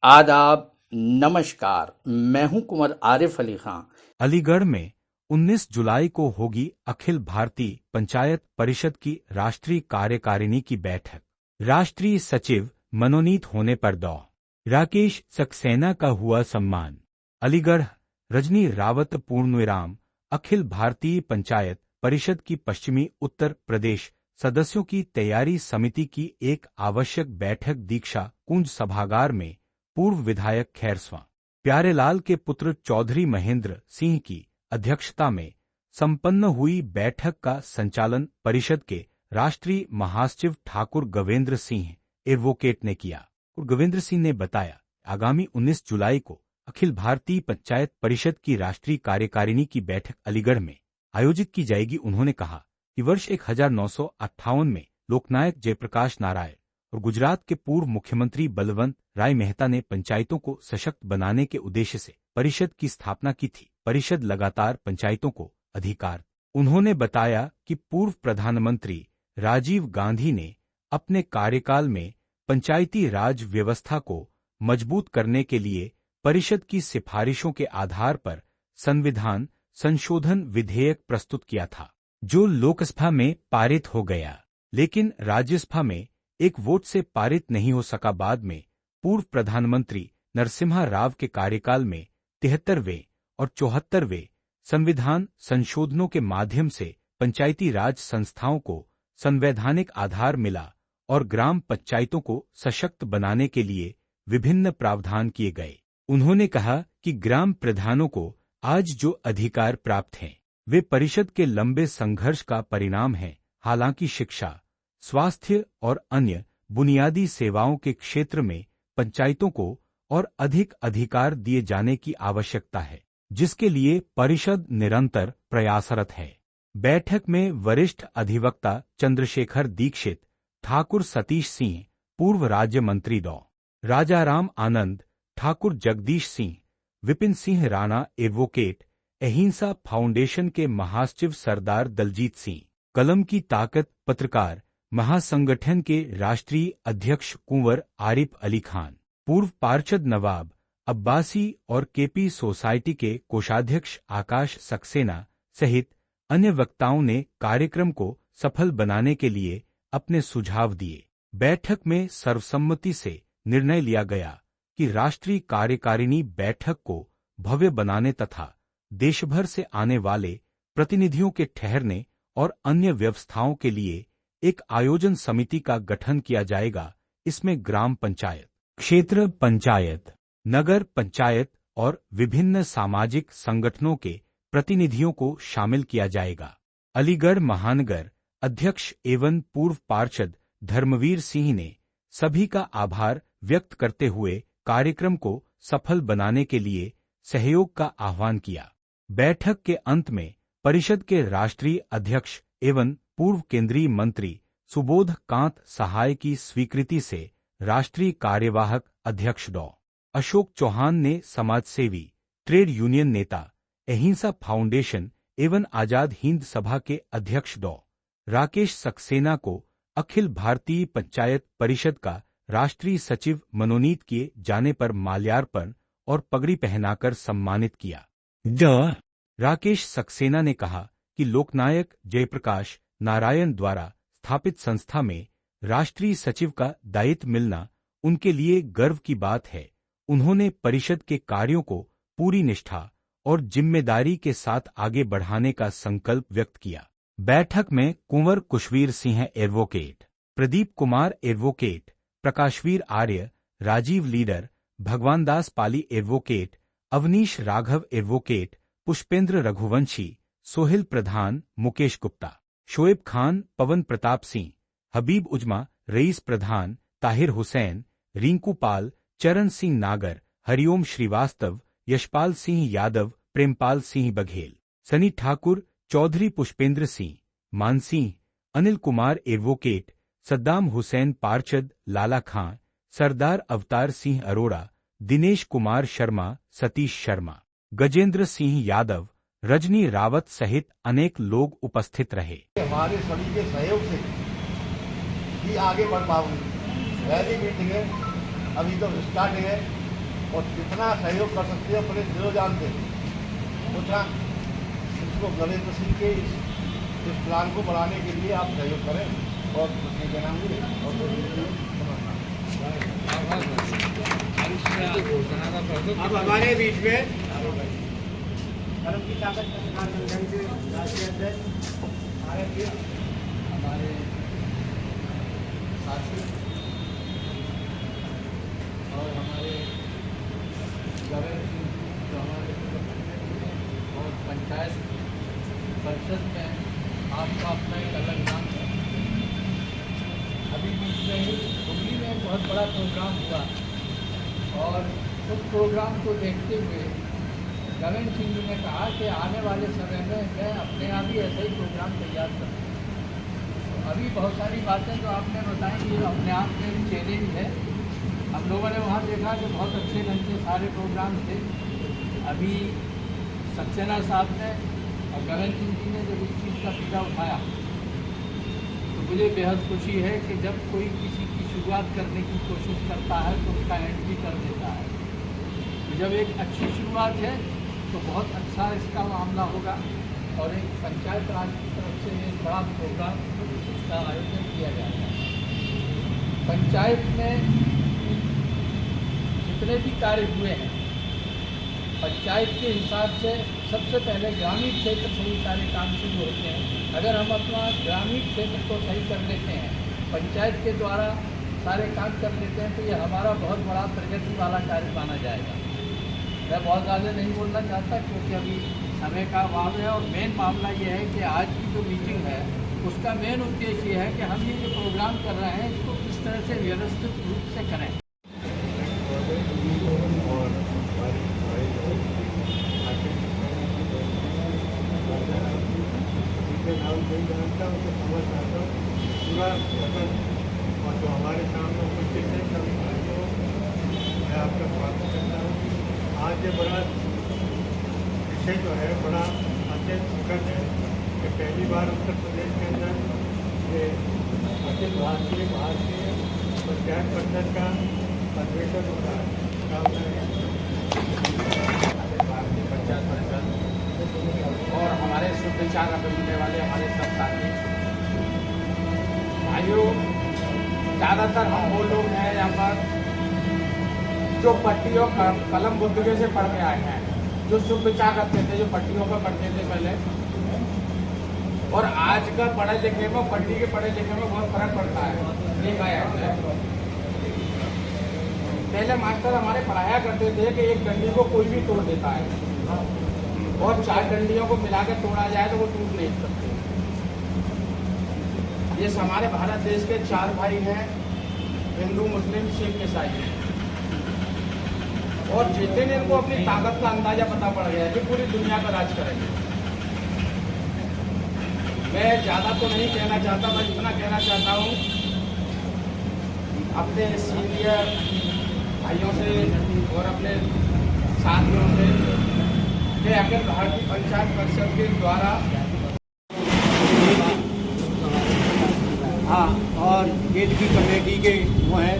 आदाब। नमस्कार। मैं हूं कुंवर आरिफ अली खां। अलीगढ़ में 19 जुलाई को होगी अखिल भारतीय पंचायत परिषद की राष्ट्रीय कार्यकारिणी की बैठक। राष्ट्रीय सचिव मनोनीत होने पर डॉ. राकेश सक्सेना का हुआ सम्मान। अलीगढ़। रजनी रावत पूर्णविराम। अखिल भारतीय पंचायत परिषद की पश्चिमी उत्तर प्रदेश सदस्यों की तैयारी समिति की एक आवश्यक बैठक दीक्षा कुंज सभागार में पूर्व विधायक खैरसवां प्यारेलाल के पुत्र चौधरी महेंद्र सिंह की अध्यक्षता में संपन्न हुई। बैठक का संचालन परिषद के राष्ट्रीय महासचिव ठाकुर गवेंद्र सिंह एडवोकेट ने किया और गवेंद्र सिंह ने बताया, आगामी 19 जुलाई को अखिल भारतीय पंचायत परिषद की राष्ट्रीय कार्यकारिणी की बैठक अलीगढ़ में आयोजित की जाएगी। उन्होंने कहा कि वर्ष 1958 में लोकनायक जयप्रकाश नारायण और गुजरात के पूर्व मुख्यमंत्री बलवंत राय मेहता ने पंचायतों को सशक्त बनाने के उद्देश्य से परिषद की स्थापना की थी। परिषद लगातार पंचायतों को अधिकार। उन्होंने बताया कि पूर्व प्रधानमंत्री राजीव गांधी ने अपने कार्यकाल में पंचायती राज व्यवस्था को मजबूत करने के लिए परिषद की सिफारिशों के आधार पर संविधान संशोधन विधेयक प्रस्तुत किया था, जो लोकसभा में पारित हो गया, लेकिन राज्यसभा में एक वोट से पारित नहीं हो सका। बाद में पूर्व प्रधानमंत्री नरसिम्हा राव के कार्यकाल में 73वें और 74वें संविधान संशोधनों के माध्यम से पंचायती राज संस्थाओं को संवैधानिक आधार मिला और ग्राम पंचायतों को सशक्त बनाने के लिए विभिन्न प्रावधान किए गए। उन्होंने कहा कि ग्राम प्रधानों को आज जो अधिकार प्राप्त हैं, वे परिषद के लंबे संघर्ष का परिणाम हैं। हालांकि शिक्षा, स्वास्थ्य और अन्य बुनियादी सेवाओं के क्षेत्र में पंचायतों को और अधिक अधिकार दिए जाने की आवश्यकता है, जिसके लिए परिषद निरंतर प्रयासरत है। बैठक में वरिष्ठ अधिवक्ता चंद्रशेखर दीक्षित, ठाकुर सतीश सिंह, पूर्व राज्य मंत्री डॉ. राजाराम आनंद, ठाकुर जगदीश सिंह, विपिन सिंह राणा एडवोकेट, अहिंसा फाउंडेशन के महासचिव सरदार दलजीत सिंह, कलम की ताकत पत्रकार महासंगठन के राष्ट्रीय अध्यक्ष कुंवर आरिफ अली खान, पूर्व पार्षद नवाब अब्बासी और केपी सोसाइटी के कोषाध्यक्ष आकाश सक्सेना सहित अन्य वक्ताओं ने कार्यक्रम को सफल बनाने के लिए अपने सुझाव दिए। बैठक में सर्वसम्मति से निर्णय लिया गया कि राष्ट्रीय कार्यकारिणी बैठक को भव्य बनाने तथा देशभर से आने वाले प्रतिनिधियों के ठहरने और अन्य व्यवस्थाओं के लिए एक आयोजन समिति का गठन किया जाएगा। इसमें ग्राम पंचायत, क्षेत्र पंचायत, नगर पंचायत और विभिन्न सामाजिक संगठनों के प्रतिनिधियों को शामिल किया जाएगा। अलीगढ़ महानगर अध्यक्ष एवं पूर्व पार्षद धर्मवीर सिंह ने सभी का आभार व्यक्त करते हुए कार्यक्रम को सफल बनाने के लिए सहयोग का आह्वान किया। बैठक के अंत में परिषद के राष्ट्रीय अध्यक्ष एवं पूर्व केंद्रीय मंत्री सुबोध कांत सहाय की स्वीकृति से राष्ट्रीय कार्यवाहक अध्यक्ष डॉ. अशोक चौहान ने समाजसेवी, ट्रेड यूनियन नेता, अहिंसा फाउंडेशन एवं आजाद हिंद सभा के अध्यक्ष डॉ. राकेश सक्सेना को अखिल भारतीय पंचायत परिषद का राष्ट्रीय सचिव मनोनीत किए जाने पर माल्यार्पण और पगड़ी पहनाकर सम्मानित किया। डॉ. राकेश सक्सेना ने कहा कि लोकनायक जयप्रकाश नारायण द्वारा स्थापित संस्था में राष्ट्रीय सचिव का दायित्व मिलना उनके लिए गर्व की बात है। उन्होंने परिषद के कार्यों को पूरी निष्ठा और जिम्मेदारी के साथ आगे बढ़ाने का संकल्प व्यक्त किया। बैठक में कुंवर कुशवीर सिंह एडवोकेट, प्रदीप कुमार एडवोकेट, प्रकाशवीर आर्य, राजीव लीडर, भगवान दास पाली एडवोकेट, अवनीश राघव एडवोकेट, पुष्पेंद्र रघुवंशी, सोहिल प्रधान, मुकेश गुप्ता, शोएब खान, पवन प्रताप सिंह, हबीब उजमा, रईस प्रधान, ताहिर हुसैन, रिंकू पाल, चरण सिंह नागर, हरिओम श्रीवास्तव, यशपाल सिंह यादव, प्रेमपाल सिंह बघेल, सनी ठाकुर, चौधरी पुष्पेंद्र सिंह, मानसिंह, अनिल कुमार एडवोकेट, सद्दाम हुसैन पार्षद, लाला खां, सरदार अवतार सिंह अरोड़ा, दिनेश कुमार शर्मा, सतीश शर्मा, गजेंद्र सिंह यादव, रजनी रावत सहित अनेक लोग उपस्थित रहे। हमारे सभी के सहयोग से ही आगे बढ़ पाऊंगी। पहली मीटिंग है, अभी तो स्टार्टिंग है। और जितना सहयोग कर सकते हैं अपने दिलो जान से उतना इसको गणेश सिंह के इस प्लान को बढ़ाने के लिए आप सहयोग करें और उसके क्या नाम हुए और अब हमारे बीच में धर्म की ताकत संगठन के राष्ट्रीय अध्यक्ष हमारे साथी और हमारे गवर्नर जो हमारे और पंचायत परिषद में आपका अपना एक अलग नाम है। अभी बीच में ही हुगली में एक बहुत बड़ा प्रोग्राम हुआ और उस प्रोग्राम को देखते हुए गगन सिंह जी ने कहा कि आने वाले समय में मैं अपने आप ही ऐसा ही प्रोग्राम तैयार करूँ। तो अभी बहुत सारी बातें जो आपने बताई ये अपने आप में भी चैलेंज है। हम लोगों ने वहाँ देखा कि बहुत अच्छे ढंग से सारे प्रोग्राम थे। अभी सक्सेना साहब ने और गगन सिंह जी ने जब इस चीज़ का पीछा उठाया तो मुझे बेहद खुशी है कि जब कोई किसी की शुरुआत करने की कोशिश करता है तो उसका एंड भी कर देता है। तो जब एक अच्छी शुरुआत है तो बहुत अच्छा इसका मामला होगा और एक पंचायत राज की तरफ से एक बड़ा प्रोग्राम इसका आयोजन किया जाएगा। पंचायत में जितने भी कार्य हुए हैं पंचायत के हिसाब से सबसे पहले ग्रामीण क्षेत्र से ही सारे काम शुरू होते हैं। अगर हम अपना ग्रामीण क्षेत्र को सही कर लेते हैं, पंचायत के द्वारा सारे काम कर लेते हैं तो ये हमारा बहुत बड़ा प्रगति वाला कार्य माना जाएगा। मैं बहुत ज़्यादा नहीं बोलना चाहता क्योंकि अभी समय का अभाव है और मेन मामला ये है कि आज की जो मीटिंग है उसका मेन उद्देश्य ये है कि हम ये जो प्रोग्राम कर रहे हैं इसको किस तरह से व्यवस्थित रूप से करें। पूरा और जो हमारे सामने उपस्थित है सभी भाइयों मैं आपका स्वागत करता हूँ। आज ये बड़ा विषय जो है बड़ा अत्यंत सुखद है कि पहली बार उत्तर प्रदेश के अंदर ये अखिल भारतीय पंचायत परिषद का अधिवेशन हो रहा है। भारतीय पंचायत परिषद और हमारे शुभ विचार रखने वाले हमारे सब साथी भाइयों, ज़्यादातर हम वो लोग हैं यहाँ पर जो पट्टियों कलम बुद्धिगे से पढ़ के आए हैं, जो शुभ विचार रखते थे, जो पट्टियों पर पढ़ते थे पहले। और आज का पढ़े लिखे में पट्टी के पढ़े लिखे में बहुत फर्क पड़ता है। देखा है हमने पहले मास्टर हमारे पढ़ाया करते थे कि एक डंडी को कोई भी तोड़ देता है और 4 डंडियों को मिलाकर तोड़ा जाए तो वो टूट नहीं सकते। ये हमारे भारत देश के 4 भाई हैं, हिंदू, मुस्लिम, सिख, ईसाई। और जिस दिन इनको अपनी ताकत का अंदाजा पता पड़ गया कि पूरी दुनिया पर राज करेंगे। मैं ज़्यादा तो नहीं कहना चाहता, मैं इतना कहना चाहता हूँ अपने सीनियर भाइयों से और अपने साथियों से कि अखिल भारतीय पंचायत परिषद के द्वारा हाँ, और गेट की कमेटी के वो हैं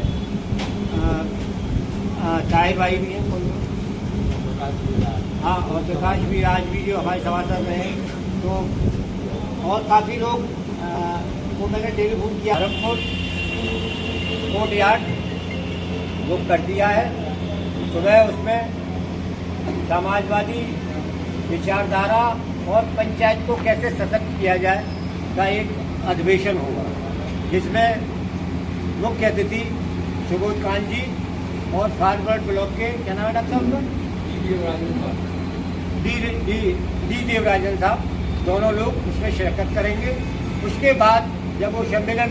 ताहिर भाई भी हैं हाँ, और प्रकाश भी आज भी जो हमारे सभासद रहे तो और काफ़ी लोग को मैंने टेलीफोन किया। धर्मपुर कोर्ट यार्ड बुक कर दिया है। सुबह उसमें समाजवादी विचारधारा और पंचायत को कैसे सशक्त किया जाए का एक अधिवेशन होगा, जिसमें मुख्य अतिथि सुबोध कांत जी और फारवर्ड ब्लॉक के क्या नाम है डॉक्टर साहब डी देवराजन साहब, दोनों लोग उसमें शिरकत करेंगे। उसके बाद जब वो सम्मेलन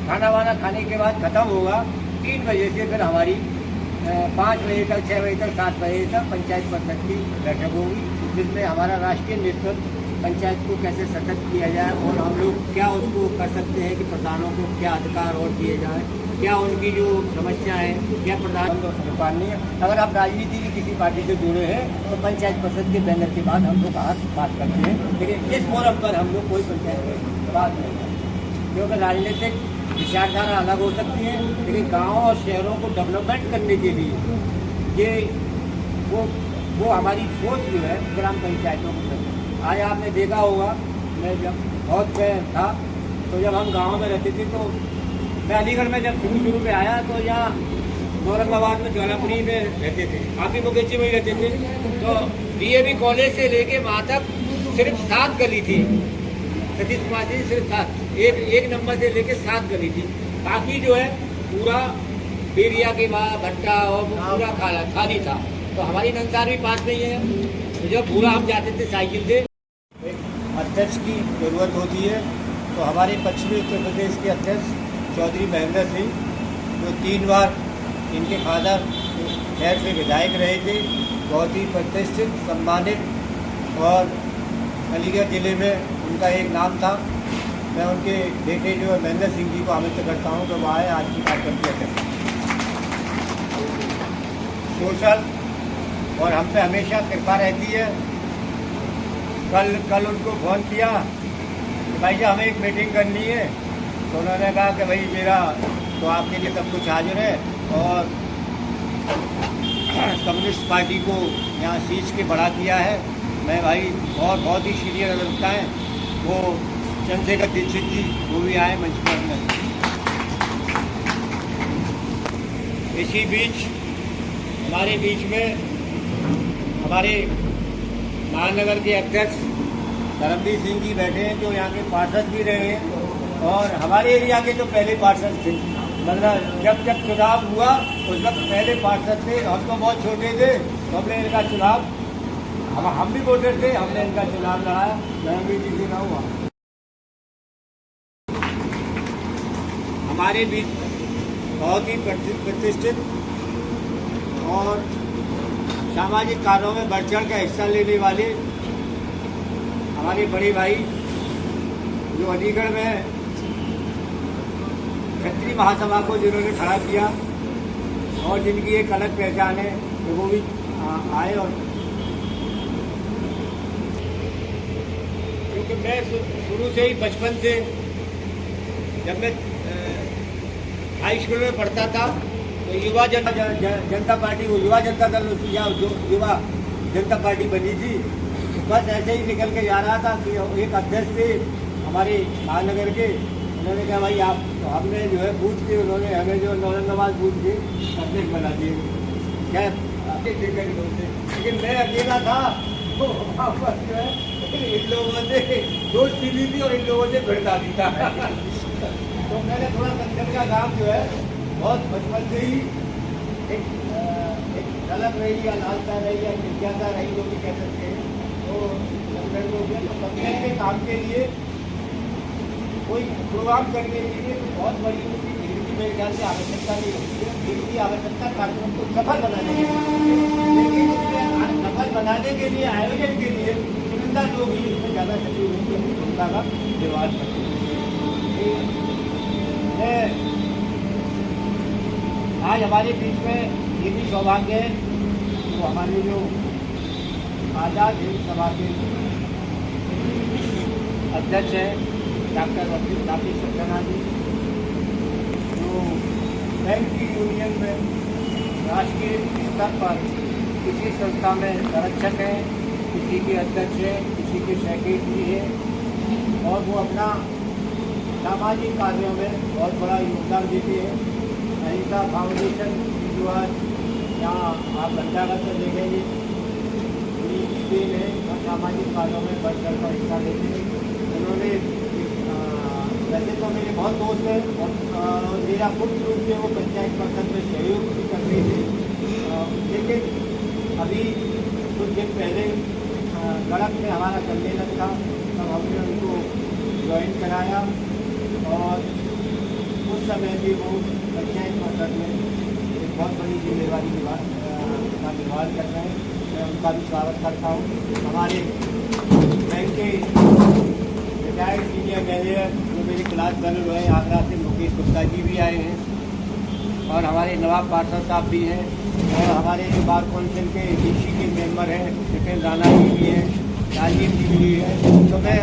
खाना वाना खाने के बाद खत्म होगा 3 बजे से फिर हमारी 5 बजे तक 6 बजे तक 7 बजे तक पंचायत परिषद की बैठक होगी, जिसमें हमारा राष्ट्रीय नेतृत्व पंचायत को कैसे सशक्त किया जाए और हम लोग क्या उसको कर सकते हैं कि प्रधानों को क्या अधिकार और दिए जाए, क्या उनकी जो समस्या है, क्या प्रधान नहीं है। अगर आप राजनीति की किसी पार्टी से जुड़े हैं तो पंचायत परिषद के बैनर के बाद हम लोग आज बात करते हैं, लेकिन इस फोरम पर हम लोग कोई पंचायत की बात नहीं करते, क्योंकि राजनीतिक विचारधारा अलग हो सकती है, लेकिन गाँव और शहरों को डेवलपमेंट करने के लिए ये वो हमारी सोच जो है ग्राम पंचायतों को। आज आपने देखा होगा, मैं जब बहुत था तो जब हम गांव में रहते थे तो मैं अलीगढ़ में जब शुरू में आया तो यहाँ औरंगाबाद में ज्वालापुरी में रहते थे, आप भी मुकेशी में ही रहते थे। तो डीएवी कॉलेज से लेके वहाँ तक सिर्फ 7 गली थी, सतीश कुमार जी सिर्फ 7, एक नंबर से लेके 7 गली थी। बाकी जो है पूरा बेरिया के बाद भट्टा और पूरा खाली था। तो हमारी नंसार भी पास में ही है, तो जब पूरा हम जाते थे साइकिल से। अध्यक्ष की जरूरत होती है, तो हमारे पश्चिमी उत्तर प्रदेश के अध्यक्ष चौधरी महेंद्र सिंह, जो 3 बार इनके फादर शहर से विधायक रहे थे, बहुत ही प्रतिष्ठित, सम्मानित, और अलीगढ़ ज़िले में उनका एक नाम था। मैं उनके बेटे जो है महेंद्र सिंह जी को आमंत्रित करता हूँ तो वो आए आज की कार्यक्रम के अध्यक्ष। सोशल और हम पे हमेशा कृपा रहती है। कल उनको फ़ोन किया कि भाई साहब हमें एक मीटिंग करनी है, तो उन्होंने कहा कि भाई मेरा तो आपके लिए सब कुछ हाजिर है, और कम्युनिस्ट पार्टी को यहाँ सीट के बढ़ा दिया है। मैं भाई बहुत ही सीनियर अभिनेता हैं, वो चंद्रशेखर दीक्षित जी वो भी आए मंच पर में। इसी बीच हमारे बीच में हमारे महानगर के अध्यक्ष धर्मवीर सिंह जी बैठे हैं, जो यहाँ के पार्षद भी रहे हैं और हमारे एरिया के जो पहले पार्षद थे। मतलब जब चुनाव हुआ उस वक्त पहले पार्षद थे। हम तो बहुत छोटे थे, तो हमने इनका चुनाव, हम भी वोटर थे, हमने इनका चुनाव लड़ाया, धर्मवीर जी से ना हुआ। हमारे बीच बहुत ही प्रतिष्ठित और सामाजिक कार्यों में बढ़ चढ़ का हिस्सा लेने वाले हमारे बड़े भाई, जो अलीगढ़ में क्षत्रिय महासभा को जिन्होंने खड़ा किया और जिनकी एक अलग पहचान है, तो वो भी आए। और क्योंकि मैं शुरू से ही बचपन से, जब मैं हाई स्कूल में पढ़ता था तो युवा जनता पार्टी, वो युवा जनता दल या जो युवा जनता पार्टी बनी थी, बस ऐसे ही निकल के जा रहा था कि एक अध्यक्ष थे हमारे महानगर के, उन्होंने कहा भाई आप, तो हमने जो है पूछ के उन्होंने हमें जो औरंगाबाद पूछ के अध्यक्ष बना दिए। क्या लेकिन मैं अकेला था, तो वहाँ पर जो है इन लोगों से दोस्ती ली थी और इन लोगों से भिड़ता भी था। तो मैंने थोड़ा कंचन का काम जो है बहुत बचपन से ही एक झलक रही या लालसा रही या जिज्ञासा रही, जो भी कह सकते हैं। तो कंचन को कंचन के काम के लिए कोई प्रोग्राम करने के लिए बहुत बड़ी भीड़ की मेरे ख्याल से आवश्यकता नहीं होती है। भीड़ की आवश्यकता कार्यक्रम को सफल बनाने के लिए, लेकिन उसमें सफल बनाने के लिए, आयोजन के लिए चुनिंदा लोग ही इसमें ज़्यादा सक्रिय होकर अपनी भूमिका का निर्वाह करते हैं। आज हमारे बीच में ये भी सौभाग्य है, तो हमारे जो आज़ाद हिंद सभा के अध्यक्ष हैं डॉक्टर राकेश सक्सेना जी, जो बैंक की यूनियन में राष्ट्रीय स्तर पर किसी संस्था में संरक्षक हैं, किसी के अध्यक्ष हैं, किसी के सेक्रेटरी हैं, और वो अपना सामाजिक कार्यों में बहुत बड़ा योगदान देते हैं। अहिंसा फाउंडेशन जो आज यहाँ आप घंटाघर में देखेंगे, उनकी देन है और सामाजिक कार्यों में बढ़ चढ़ कर हिस्सा लेते हैं। उन्होंने वैसे तो मेरे बहुत दोस्त हैं और मेरा मुख्य रूप से वो पंचायत परिषद में सहयोग भी करते थे, लेकिन अभी कुछ दिन पहले गढ़क में हमारा सम्मेलन था, तब हमने उनको ज्वाइन कराया और उस समय भी वो पंचायत परिषद में एक बहुत बड़ी जिम्मेवारी का निर्वहन कर रहे हैं। मैं उनका भी स्वागत करता हूँ। हमारे बैंक के रिटायर्ड सीनियर मैनेजर जो मेरे क्लास फेलो हैं आगरा से, मुकेश गुप्ता जी भी आए हैं, और हमारे नवाब पार्षद साहब भी हैं, और हमारे जो बार काउंसिल के डीसी के मेंबर हैं नितिन राणा जी भी हैं, राजीव जी भी हैं। तो मैं